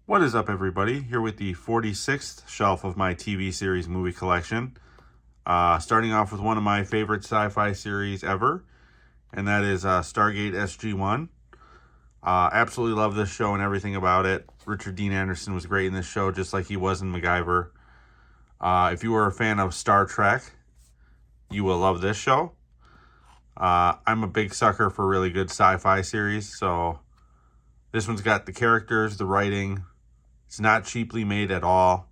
What is up, everybody? Here with the 46th shelf of my TV series movie collection. Starting off with one of my favorite sci-fi series ever, and that is Stargate SG-1. Absolutely love this show and everything about it. Richard Dean Anderson was great in this show, just like he was in MacGyver. If you were a fan of Star Trek, you will love this show. I'm a big sucker for really good sci-fi series, so this one's got the characters, the writing. It's not cheaply made at all.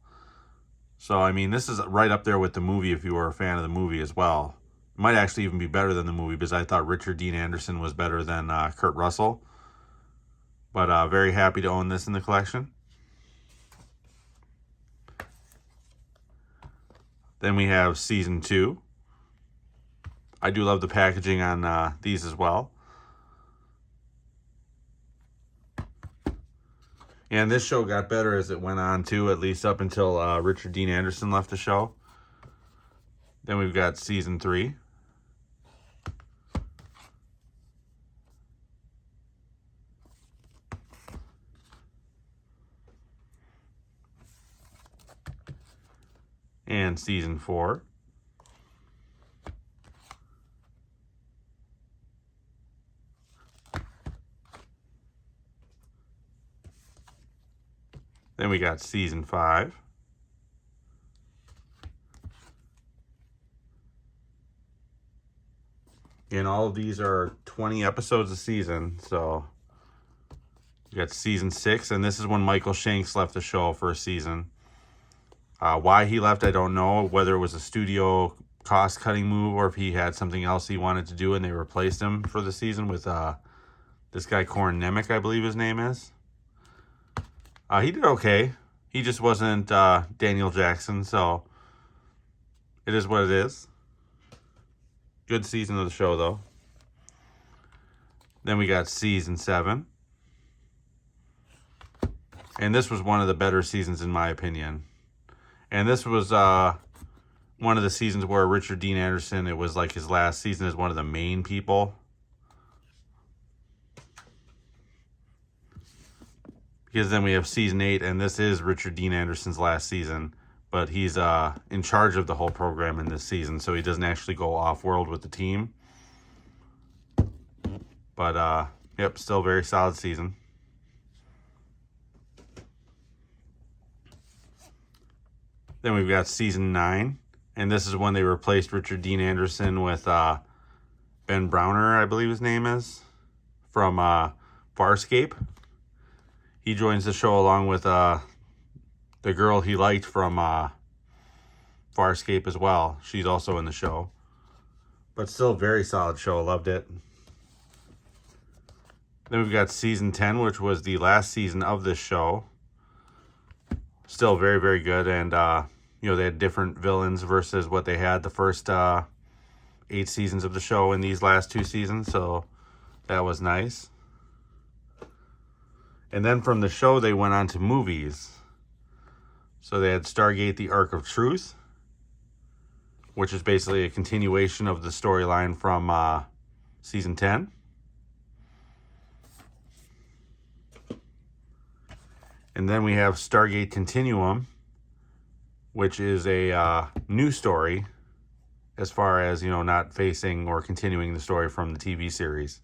So, I mean, this is right up there with the movie if you were a fan of the movie as well. It might actually even be better than the movie because I thought Richard Dean Anderson was better than Kurt Russell. But very happy to own this in the collection. Then we have Season 2. I do love the packaging on these as well. And this show got better as it went on, too, at least up until Richard Dean Anderson left the show. Then we've got Season 3. And Season 4. Then we got Season 5. And all of these are 20 episodes a season. So we got Season 6. And this is when Michael Shanks left the show for a season. Why he left, I don't know. Whether it was a studio cost-cutting move or if he had something else he wanted to do and they replaced him for the season with this guy, Corin Nemec, I believe his name is. He did okay. He just wasn't Daniel Jackson, so it is what it is. Good season of the show, though. Then we got Season 7. And this was one of the better seasons, in my opinion. And this was one of the seasons where Richard Dean Anderson, it was like his last season as one of the main people. Because then we have Season 8, and this is Richard Dean Anderson's last season. But he's in charge of the whole program in this season, so he doesn't actually go off-world with the team. But, yep, still very solid season. Then we've got Season 9, and this is when they replaced Richard Dean Anderson with Ben Browner, I believe his name is, from Farscape. He joins the show along with the girl he liked from Farscape as well. She's also in the show. But still a very solid show. Loved it. Then we've got Season 10, which was the last season of this show. Still very, very good. And, they had different villains versus what they had the first 8 seasons of the show in these last 2 seasons. So that was nice. And then from the show, they went on to movies. So they had Stargate: The Ark of Truth, which is basically a continuation of the storyline from Season 10. And then we have Stargate Continuum, which is a new story as far as, not facing or continuing the story from the TV series.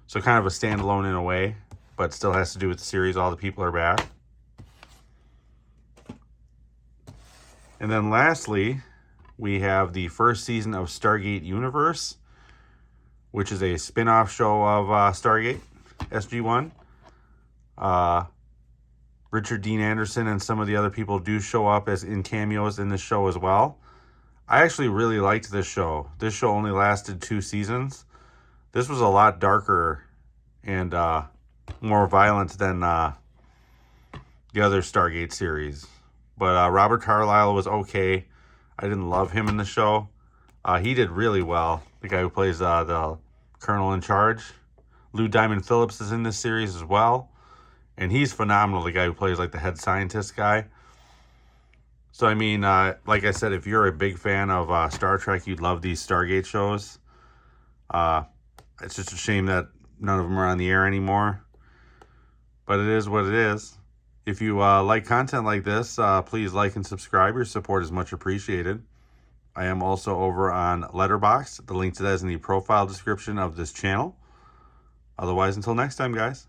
So kind of a standalone in a way, but still has to do with the series. All the people are back. And then lastly, we have the first season of Stargate Universe, which is a spin-off show of Stargate SG-1. Richard Dean Anderson and some of the other people do show up as in cameos in this show as well. I actually really liked this show. This show only lasted 2 seasons. This was a lot darker and more violent than the other Stargate series. But Robert Carlyle was okay. I didn't love him in the show. He did really well. The guy who plays the colonel in charge. Lou Diamond Phillips is in this series as well. And he's phenomenal, the guy who plays like the head scientist guy. So, I mean, like I said, if you're a big fan of Star Trek, you'd love these Stargate shows. It's just a shame that none of them are on the air anymore. But it is what it is. If you like content like this, please like and subscribe. Your support is much appreciated. I am also over on Letterboxd. The link to that is in the profile description of this channel. Otherwise, until next time, guys.